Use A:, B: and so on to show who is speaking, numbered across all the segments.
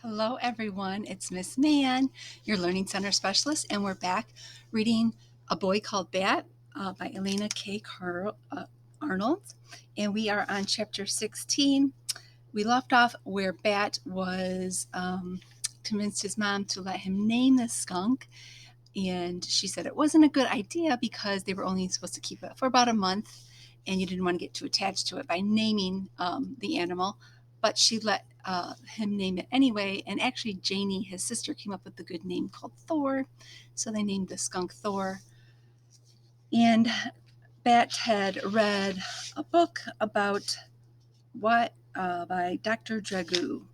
A: Hello, everyone. It's Miss Mann, your Learning Center specialist, and we're back reading A Boy Called Bat by Elana K. Arnold. And we are on chapter 16. We left off where Bat was convinced his mom to let him name the skunk. And she said it wasn't a good idea because they were only supposed to keep it for about a month and you didn't want to get too attached to it by naming the animal. But she let him name it anyway. And actually, Janie, his sister, came up with a good name called Thor. So they named the skunk Thor. And Bat had read a book about what by Dr. Dragoo.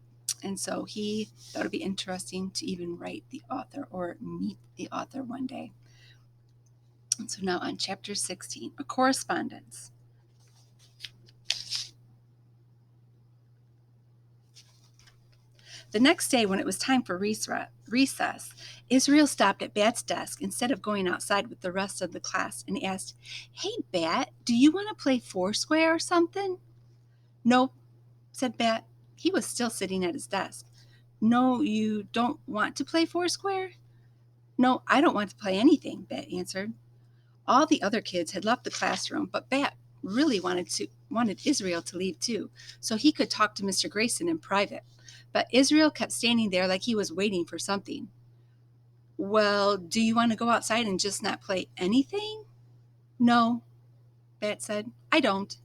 A: And so he thought it would be interesting to even write the author or meet the author one day. And so now on chapter 16, a correspondence. The next day, when it was time for recess, Israel stopped at Bat's desk instead of going outside with the rest of the class and asked, "Hey, Bat, do you want to play Foursquare or something?" "Nope," said Bat. He was still sitting at his desk. "No, you don't want to play Foursquare?" "No, I don't want to play anything," Bat answered. All the other kids had left the classroom, but Bat really wanted Israel to leave too, so he could talk to Mr. Grayson in private. But Israel kept standing there like he was waiting for something. "Well, do you want to go outside and just not play anything?" "No," Bat said. "I don't."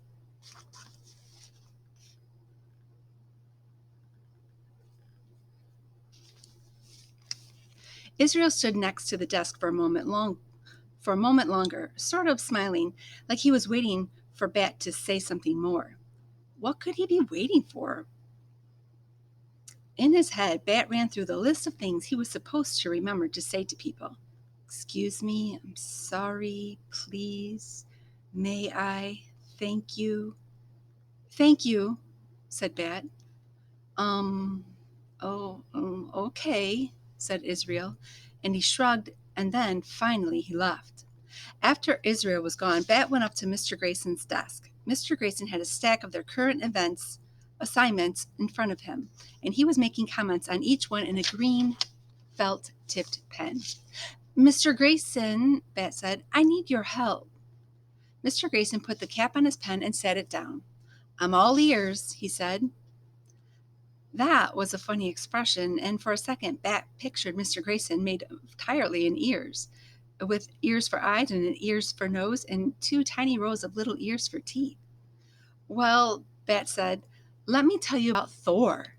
A: Israel stood next to the desk for a moment longer, sort of smiling, like he was waiting for Bat to say something more. What could he be waiting for? In his head, Bat ran through the list of things he was supposed to remember to say to people. "Excuse me, I'm sorry, please, may I, thank you." "Thank you," said Bat. Um, okay, said Israel, and he shrugged, and then finally he left. After Israel was gone, Bat went up to Mr. Grayson's desk. Mr. Grayson had a stack of their current assignments in front of him, and he was making comments on each one in a green felt-tipped pen. "Mr. Grayson," Bat said, "I need your help." Mr. Grayson put the cap on his pen and sat it down. "I'm all ears," he said. That was a funny expression, and for a second Bat pictured Mr. Grayson made entirely in ears, with ears for eyes and ears for nose and two tiny rows of little ears for teeth. "Well," Bat said, "let me tell you about Thor."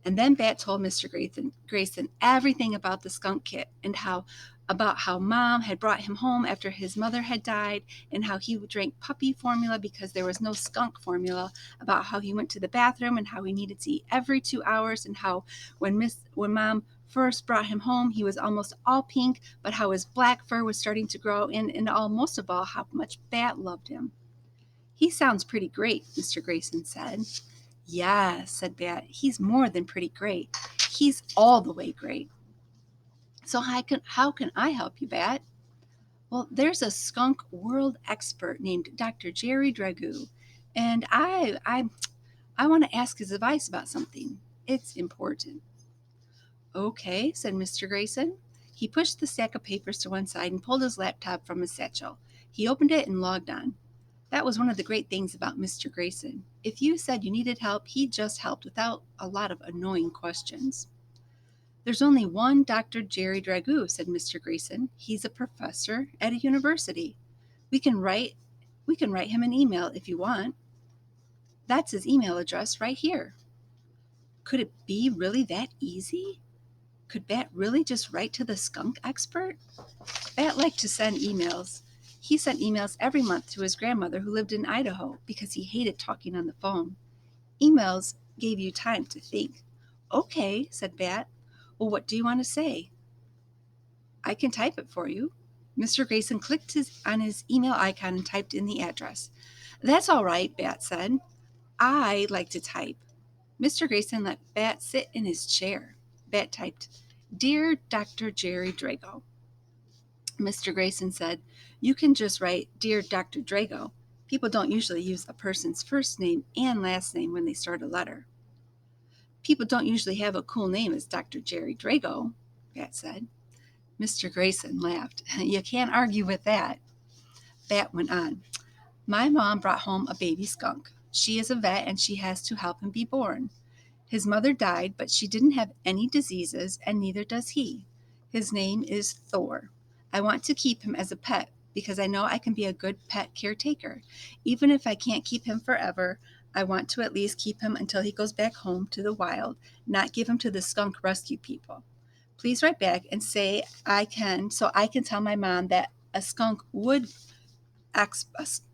A: And then Bat told Mr. Grayson everything about the skunk kit and about how Mom had brought him home after his mother had died, and how he drank puppy formula because there was no skunk formula, about how he went to the bathroom and how he needed to eat every 2 hours, and how when Mom first brought him home, he was almost all pink, but how his black fur was starting to grow, and most of all, how much Bat loved him. "He sounds pretty great," Mr. Grayson said. "Yes," said Bat, "he's more than pretty great. He's all the way great." "So how can I help you, Bat?" "Well, there's a skunk world expert named Dr. Jerry Dragoo, and I want to ask his advice about something. It's important." "Okay," said Mr. Grayson. He pushed the stack of papers to one side and pulled his laptop from his satchel. He opened it and logged on. That was one of the great things about Mr. Grayson. If you said you needed help, he just helped without a lot of annoying questions. "There's only one Dr. Jerry Dragoo," said Mr. Grayson. "He's a professor at a university. We can write him an email if you want. That's his email address right here." Could it be really that easy? Could Bat really just write to the skunk expert? Bat liked to send emails. He sent emails every month to his grandmother who lived in Idaho because he hated talking on the phone. Emails gave you time to think. "Okay," said Bat. "Well, what do you want to say?" "I can type it for you." Mr. Grayson clicked on his email icon and typed in the address. "That's all right," Bat said. "I like to type." Mr. Grayson let Bat sit in his chair. Bat typed, "Dear Dr. Jerry Drago." Mr. Grayson said, "You can just write, 'Dear Dr. Drago.' People don't usually use a person's first name and last name when they start a letter." People don't usually have a cool name as Dr. Jerry Drago, Bat said. Mr. Grayson laughed. You can't argue with that. Bat went on. My mom brought home a baby skunk. She is a vet and she has to help him be born. His mother died, but she didn't have any diseases, and neither does he. His name is Thor. I want to keep him as a pet because I know I can be a good pet caretaker. Even if I can't keep him forever, I want to at least keep him until he goes back home to the wild, not give him to the skunk rescue people. Please write back and say I can, so I can tell my mom that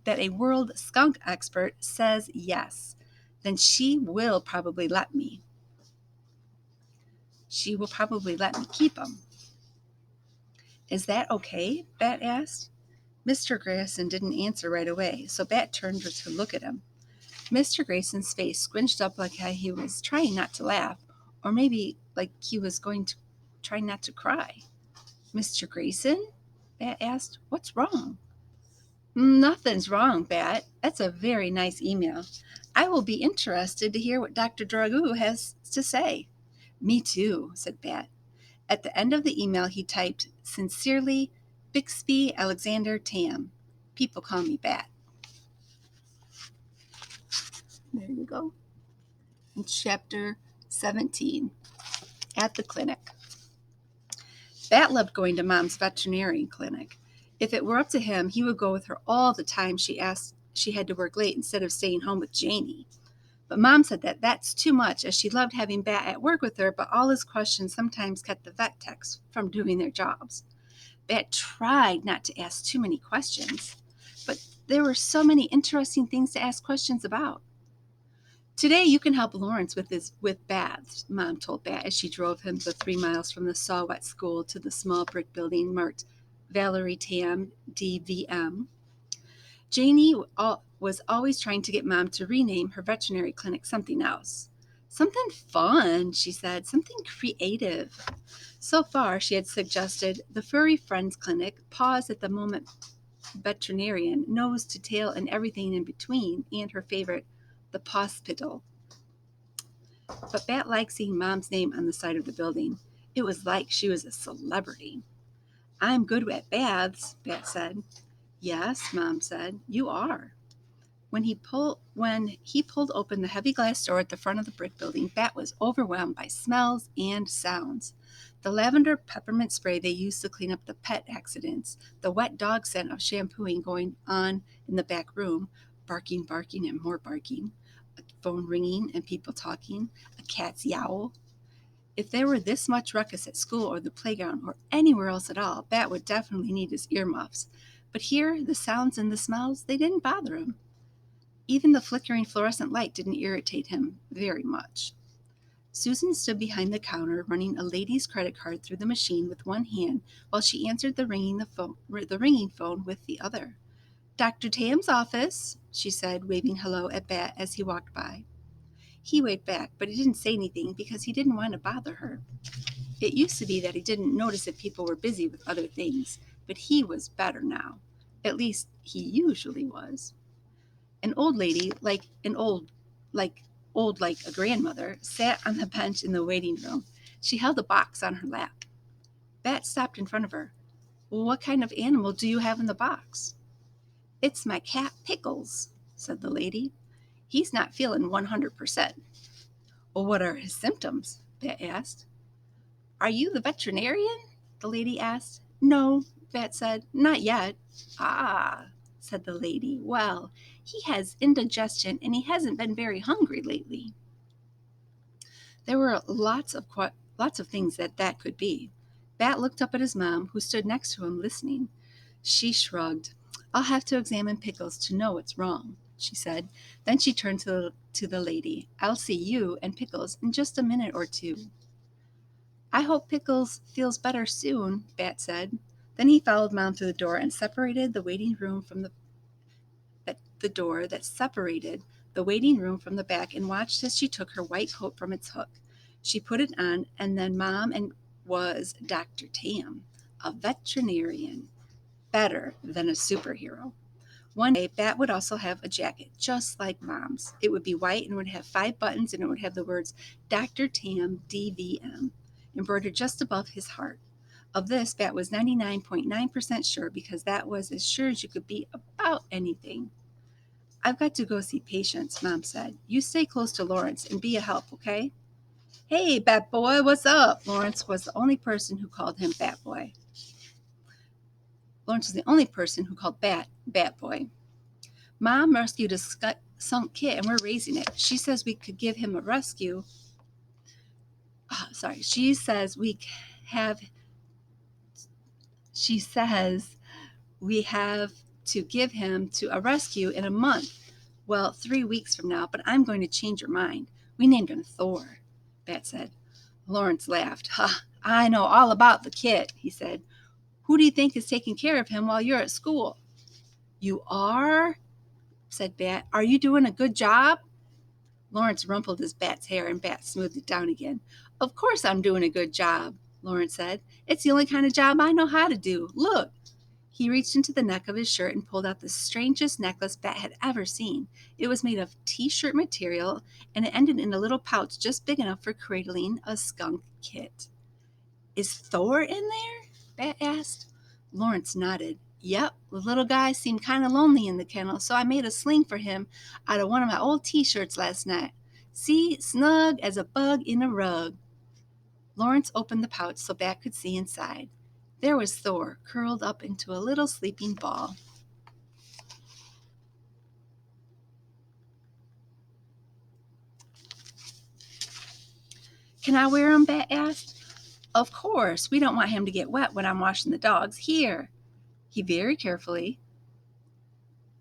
A: that a world skunk expert says yes. Then she will probably let me. She will probably let me keep him. Is that okay? Bat asked. Mr. Grayson didn't answer right away, so Bat turned to look at him. Mr. Grayson's face squinched up like he was trying not to laugh, or maybe like he was going to try not to cry. Mr. Grayson? Bat asked. What's wrong? Nothing's wrong, Bat. That's a very nice email. I will be interested to hear what Dr. Dragoo has to say. Me too, said Bat. At the end of the email, he typed, Sincerely, Bixby Alexander Tam. People call me Bat. There you go. In chapter 17, at the clinic. Bat loved going to Mom's veterinarian clinic. If it were up to him, he would go with her all the time she had to work late instead of staying home with Janie. But Mom said that that's too much, as she loved having Bat at work with her, but all his questions sometimes kept the vet techs from doing their jobs. Bat tried not to ask too many questions, but there were so many interesting things to ask questions about. Today you can help Lawrence with baths, Mom told Bat as she drove him the 3 miles from the Saw-Whet school to the small brick building marked Valerie Tam, DVM. Janie was always trying to get Mom to rename her veterinary clinic something else. Something fun, she said, something creative. So far, she had suggested the Furry Friends Clinic, Paws at the Moment Veterinarian, Nose to Tail and everything in between, and her favorite, the Pawspital. But Bat liked seeing Mom's name on the side of the building. It was like she was a celebrity. I'm good at baths, Bat said. Yes, Mom said, you are. When he pulled open the heavy glass door at the front of the brick building, Bat was overwhelmed by smells and sounds. The lavender peppermint spray they used to clean up the pet accidents, the wet dog scent of shampooing going on in the back room, barking, and more barking, a phone ringing and people talking, a cat's yowl. If there were this much ruckus at school or the playground or anywhere else at all, Bat would definitely need his earmuffs. But here, the sounds and the smells, they didn't bother him. Even the flickering fluorescent light didn't irritate him very much. Susan stood behind the counter, running a lady's credit card through the machine with one hand while she answered the ringing phone with the other. Dr. Tam's office, she said, waving hello at Bat as he walked by. He waved back, but he didn't say anything because he didn't want to bother her. It used to be that he didn't notice if people were busy with other things, but he was better now. At least he usually was. An old lady, like a grandmother, sat on the bench in the waiting room. She held a box on her lap. Bat stopped in front of her. Well, what kind of animal do you have in the box? It's my cat Pickles, said the lady. He's not feeling 100%. Well, what are his symptoms? Bat asked. Are you the veterinarian? The lady asked. No, Bat said, not yet. Ah, said the lady. Well, he has indigestion and he hasn't been very hungry lately. There were lots of things that could be. Bat looked up at his mom, who stood next to him listening. She shrugged. I'll have to examine Pickles to know what's wrong, she said. Then she turned to the lady. I'll see you and Pickles in just a minute or two. I hope Pickles feels better soon, Bat said. Then he followed Mom through the door and separated the waiting room from the door that separated the waiting room from the back and watched as she took her white coat from its hook. She put it on, and then Mom was Dr. Tam, a veterinarian, better than a superhero. One day, Bat would also have a jacket just like Mom's. It would be white and would have 5 buttons, and it would have the words Dr. Tam DVM embroidered just above his heart. Of this, Bat was 99.9% sure because that was as sure as you could be about anything. I've got to go see patients, Mom said. You stay close to Lawrence and be a help, okay? Hey, Bat Boy, what's up? Lawrence was the only person who called him Bat Boy. Lawrence was the only person who called Bat Boy. Mom rescued a sunk kit and we're raising it. She says we could give him a rescue. She says we have to give him to a rescue in a month. Well, 3 weeks from now, but I'm going to change your mind. We named him Thor, Bat said. Lawrence laughed. Ha, I know all about the kit, he said. Who do you think is taking care of him while you're at school? You are? Said Bat. Are you doing a good job? Lawrence rumpled his Bat's hair and Bat smoothed it down again. Of course I'm doing a good job, Lawrence said. It's the only kind of job I know how to do. Look. He reached into the neck of his shirt and pulled out the strangest necklace Bat had ever seen. It was made of t-shirt material, and it ended in a little pouch just big enough for cradling a skunk kit. Is Thor in there? Bat asked. Lawrence nodded. Yep, the little guy seemed kind of lonely in the kennel, so I made a sling for him out of one of my old t-shirts last night. See, snug as a bug in a rug. Lawrence opened the pouch so Bat could see inside. There was Thor, curled up into a little sleeping ball. Can I wear him? Bat asked. Of course, we don't want him to get wet when I'm washing the dogs. Here. He very carefully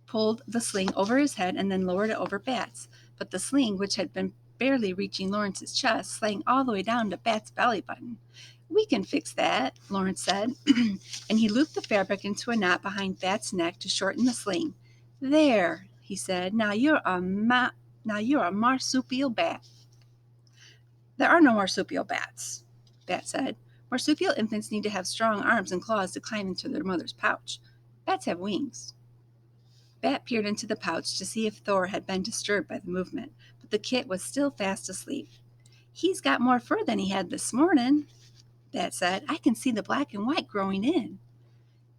A: pulled the sling over his head and then lowered it over Bat's. But the sling, which had been barely reaching Lawrence's chest, slang all the way down to Bat's belly button. We can fix that, Lawrence said, and he looped the fabric into a knot behind Bat's neck to shorten the sling. There, he said. Now you're a marsupial bat. There are no marsupial bats, Bat said. Marsupial infants need to have strong arms and claws to climb into their mother's pouch. Bats have wings. Bat peered into the pouch to see if Thor had been disturbed by the movement, but the kit was still fast asleep. He's got more fur than he had this morning, Bat said. I can see the black and white growing in.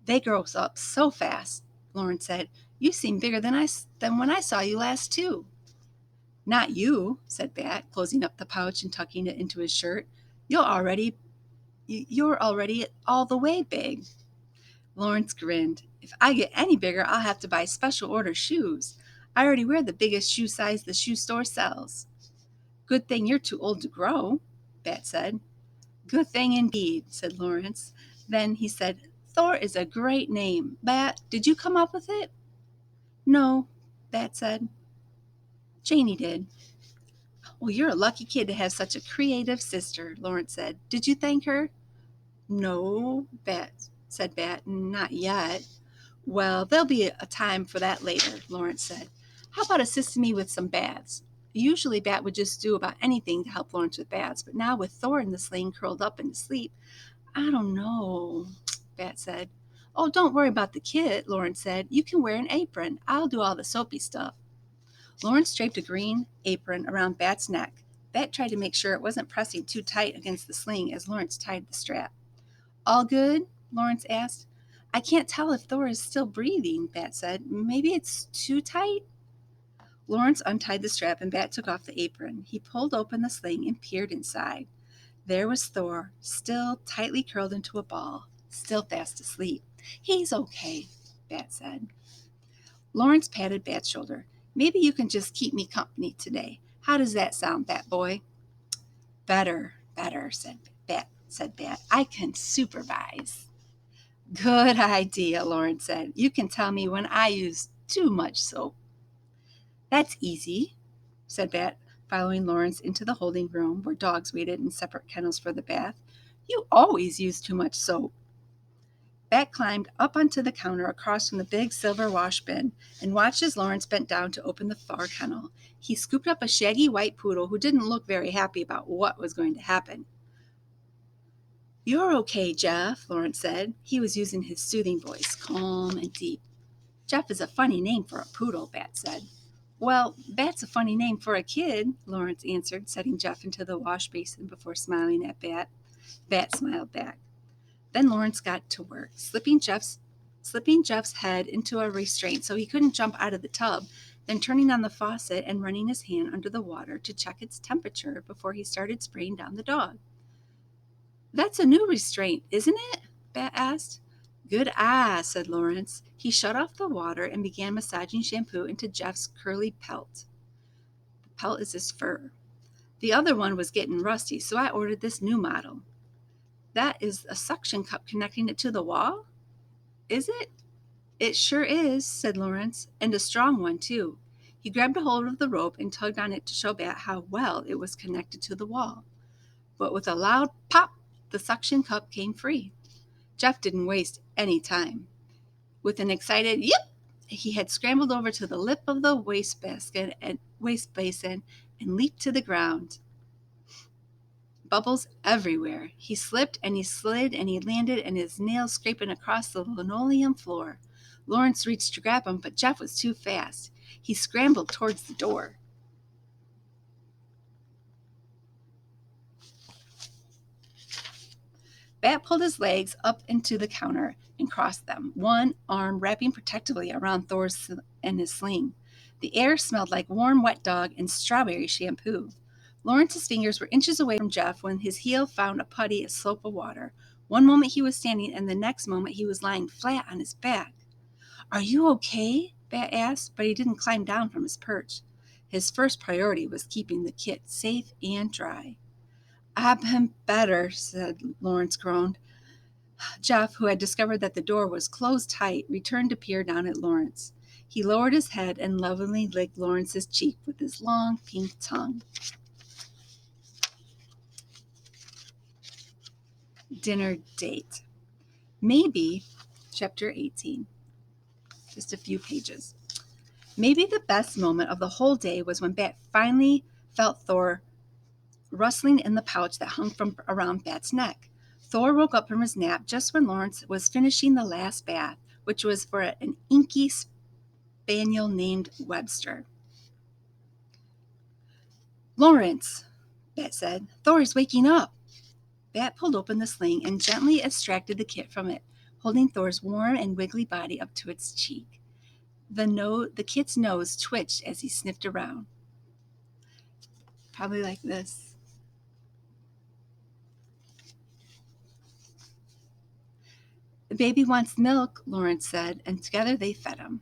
A: They grow up so fast, Lawrence said. You seem bigger than when I saw you last, too. Not you, said Bat, closing up the pouch and tucking it into his shirt. You're already all the way big. Lawrence grinned. If I get any bigger, I'll have to buy special order shoes. I already wear the biggest shoe size the shoe store sells. Good thing you're too old to grow, Bat said. Good thing indeed, said Lawrence. Then he said, Thor is a great name. Bat, did you come up with it? No, Bat said. Janie did. Well, you're a lucky kid to have such a creative sister, Lawrence said. Did you thank her? No, said Bat. Not yet. Well, there'll be a time for that later, Lawrence said. How about assisting me with some baths? Usually Bat would just do about anything to help Lawrence with baths, but now with Thor in the sling curled up and asleep, I don't know, Bat said. Oh, don't worry about the kit, Lawrence said. You can wear an apron. I'll do all the soapy stuff. Lawrence draped a green apron around Bat's neck. Bat tried to make sure it wasn't pressing too tight against the sling as Lawrence tied the strap. All good? Lawrence asked. I can't tell if Thor is still breathing, Bat said. Maybe it's too tight? Lawrence untied the strap and Bat took off the apron. He pulled open the sling and peered inside. There was Thor, still tightly curled into a ball, still fast asleep. He's okay, Bat said. Lawrence patted Bat's shoulder. Maybe you can just keep me company today. How does that sound, Bat Boy? Better, said Bat. I can supervise. Good idea, Lawrence said. You can tell me when I use too much soap. That's easy, said Bat, following Lawrence into the holding room where dogs waited in separate kennels for the bath. You always use too much soap. Bat climbed up onto the counter across from the big silver wash bin and watched as Lawrence bent down to open the Thor kennel. He scooped up a shaggy white poodle who didn't look very happy about what was going to happen. You're okay, Jeff, Lawrence said. He was using his soothing voice, calm and deep. Jeff is a funny name for a poodle, Bat said. Well, Bat's a funny name for a kid, Lawrence answered, setting Jeff into the wash basin before smiling at Bat. Bat smiled back. Then Lawrence got to work, slipping Jeff's head into a restraint so he couldn't jump out of the tub, then turning on the faucet and running his hand under the water to check its temperature before he started spraying down the dog. That's a new restraint, isn't it? Bat asked. Good eye, said Lawrence. He shut off the water and began massaging shampoo into Jeff's curly pelt. The pelt is his fur. The other one was getting rusty, so I ordered this new model. That is a suction cup connecting it to the wall? Is it? It sure is, said Lawrence, and a strong one, too. He grabbed a hold of the rope and tugged on it to show Bat how well it was connected to the wall. But with a loud pop, the suction cup came free. Jeff didn't waste any time. With an excited yip, he had scrambled over to the lip of the waste basin and leaped to the ground. Bubbles everywhere. He slipped and he slid and he landed and his nails scraping across the linoleum floor. Lawrence reached to grab him, but Jeff was too fast. He scrambled towards the door. Bat pulled his legs up into the counter and crossed them, one arm wrapping protectively around Thor's and his sling. The air smelled like warm, wet dog and strawberry shampoo. Lawrence's fingers were inches away from Jeff when his heel found a putty slope of water. One moment he was standing, and the next moment he was lying flat on his back. Are you okay? Bat asked, but he didn't climb down from his perch. His first priority was keeping the kit safe and dry. I've been better, said Lawrence groaned. Jeff, who had discovered that the door was closed tight, returned to peer down at Lawrence. He lowered his head and lovingly licked Lawrence's cheek with his long pink tongue. Dinner date. Maybe, chapter 18, just a few pages. Maybe the best moment of the whole day was when Bat finally felt Thor rustling in the pouch that hung from around Bat's neck. Thor woke up from his nap just when Lawrence was finishing the last bath, which was for an inky spaniel named Webster. Lawrence, Bat said, Thor's waking up. Bat pulled open the sling and gently extracted the kit from it, holding Thor's warm and wiggly body up to its cheek. The kit's nose twitched as he sniffed around. Probably like this. The baby wants milk, Lawrence said, and together they fed him.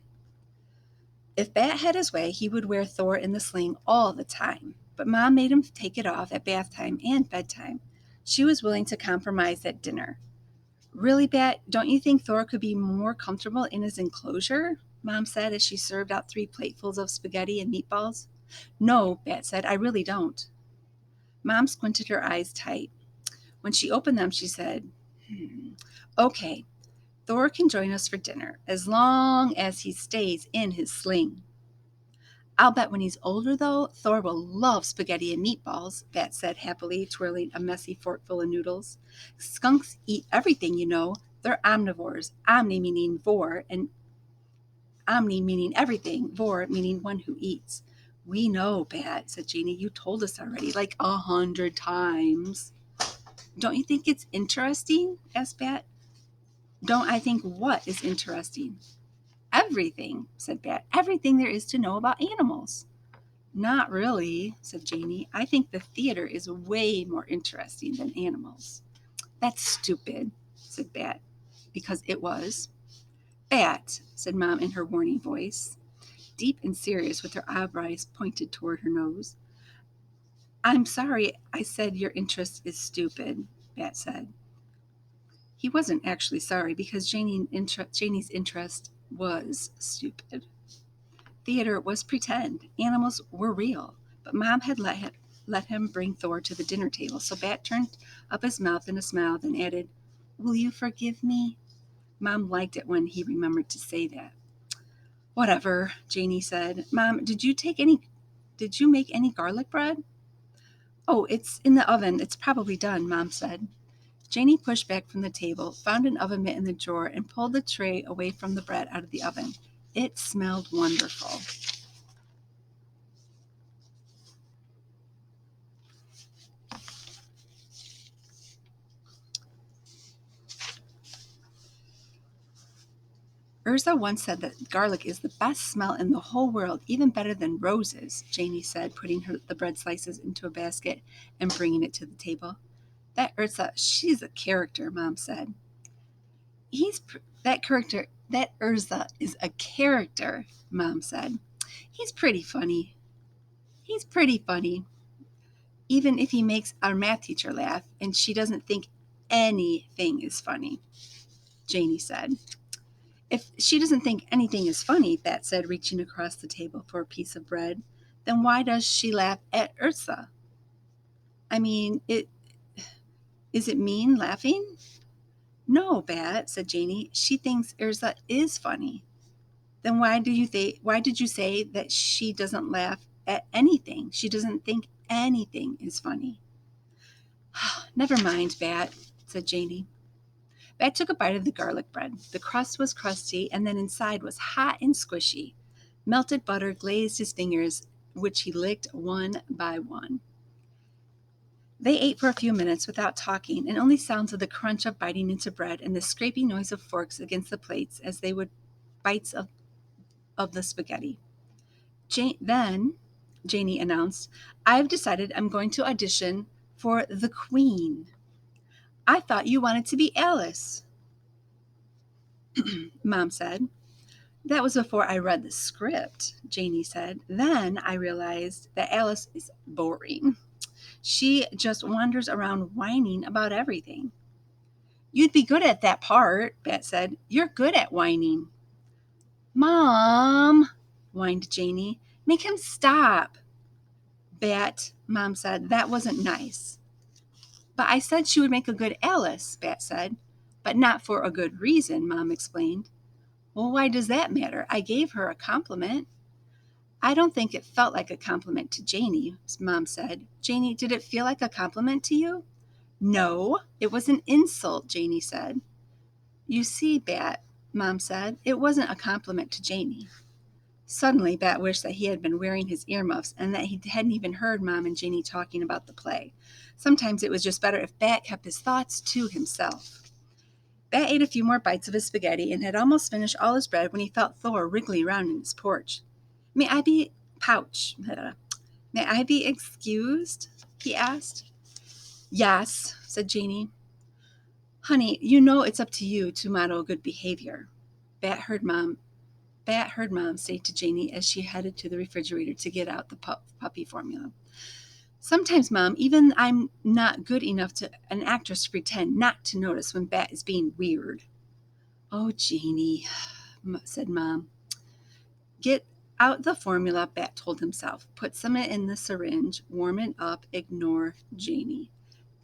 A: If Bat had his way, he would wear Thor in the sling all the time, but Mom made him take it off at bath time and bedtime. She was willing to compromise at dinner. Really, Bat, don't you think Thor could be more comfortable in his enclosure? Mom said as she served out 3 platefuls of spaghetti and meatballs. No, Bat said, I really don't. Mom squinted her eyes tight. When she opened them, she said, Okay, Thor can join us for dinner as long as he stays in his sling. I'll bet when he's older, though, Thor will love spaghetti and meatballs, Bat said happily, twirling a messy forkful of noodles. Skunks eat everything, you know. They're omnivores, omni meaning vor, and omni meaning everything, vor meaning one who eats. We know, Bat, said Janie. You told us already, like 100 times. Don't you think it's interesting? Asked Bat. Don't I think what is interesting? Everything, said Bat. Everything there is to know about animals. Not really, said Janie. I think the theater is way more interesting than animals. That's stupid, said Bat, because it was. Bat, said Mom in her warning voice, deep and serious with her eyebrows pointed toward her nose. I'm sorry I said your interest is stupid, Bat said. He wasn't actually sorry because Janie's interest was stupid. Theater was pretend. Animals were real. But Mom had let him bring Thor to the dinner table, so Bat turned up his mouth in a smile, then added, Will you forgive me? Mom liked it when he remembered to say that. Whatever, Janie said. Mom, did you make any garlic bread? Oh, it's in the oven. It's probably done, Mom said. Janie pushed back from the table, found an oven mitt in the drawer, and pulled the tray away from the bread out of the oven. It smelled wonderful. Urza once said that garlic is the best smell in the whole world, even better than roses, Janie said, putting the bread slices into a basket and bringing it to the table. That Urza, she's a character, Mom said. That Urza is a character, Mom said. He's pretty funny. He's pretty funny. Even if he makes our math teacher laugh and she doesn't think anything is funny, Janie said. If she doesn't think anything is funny, Bat said, reaching across the table for a piece of bread, then why does she laugh at Ursa? I mean, is it mean laughing? No, Bat, said Janie. She thinks Ursa is funny. Then why did you say that she doesn't laugh at anything? She doesn't think anything is funny. Never mind, Bat, said Janie. Bat took a bite of the garlic bread. The crust was crusty, and then inside was hot and squishy. Melted butter glazed his fingers, which he licked one by one. They ate for a few minutes without talking, and only sounds of the crunch of biting into bread and the scraping noise of forks against the plates as they would bites of the spaghetti. Then, Janie announced, I've decided I'm going to audition for the Queen. I thought you wanted to be Alice, Mom said. That was before I read the script, Janie said. Then I realized that Alice is boring. She just wanders around whining about everything. You'd be good at that part, Bat said. You're good at whining. Mom, whined Janie. Make him stop. Bat, Mom said, that wasn't nice. But I said she would make a good Alice, Bat said. But not for a good reason, Mom explained. Well, why does that matter? I gave her a compliment. I don't think it felt like a compliment to Janie, Mom said. Janie, did it feel like a compliment to you? No, it was an insult, Janie said. You see, Bat, Mom said, it wasn't a compliment to Janie. Suddenly, Bat wished that he had been wearing his earmuffs and that he hadn't even heard Mom and Janie talking about the play. Sometimes it was just better if Bat kept his thoughts to himself. Bat ate a few more bites of his spaghetti and had almost finished all his bread when he felt Thor wriggling around in his porch. May I be excused? He asked. Yes, said Janie. Honey, you know it's up to you to model good behavior. Bat heard Mom say to Janie as she headed to the refrigerator to get out the puppy formula. Sometimes, Mom, even I'm not good enough to an actress to pretend not to notice when Bat is being weird. Oh, Janie, said Mom. Get out the formula, Bat told himself. Put some in the syringe, warm it up, ignore Janie.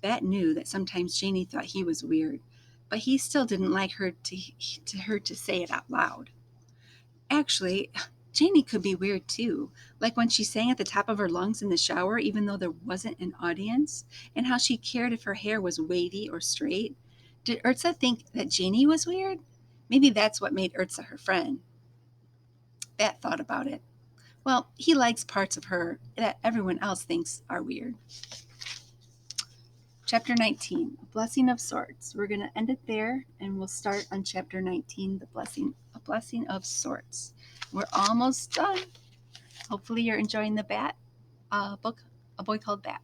A: Bat knew that sometimes Janie thought he was weird, but he still didn't like her to say it out loud. Actually, Janie could be weird too, like when she sang at the top of her lungs in the shower even though there wasn't an audience, and how she cared if her hair was wavy or straight. Did Urza think that Janie was weird? Maybe that's what made Urza her friend. Bat thought about it. Well, he likes parts of her that everyone else thinks are weird. Chapter 19, A Blessing of Sorts. We're going to end it there, and we'll start on Chapter 19, A Blessing of Sorts. We're almost done. Hopefully you're enjoying the book, A Boy Called Bat.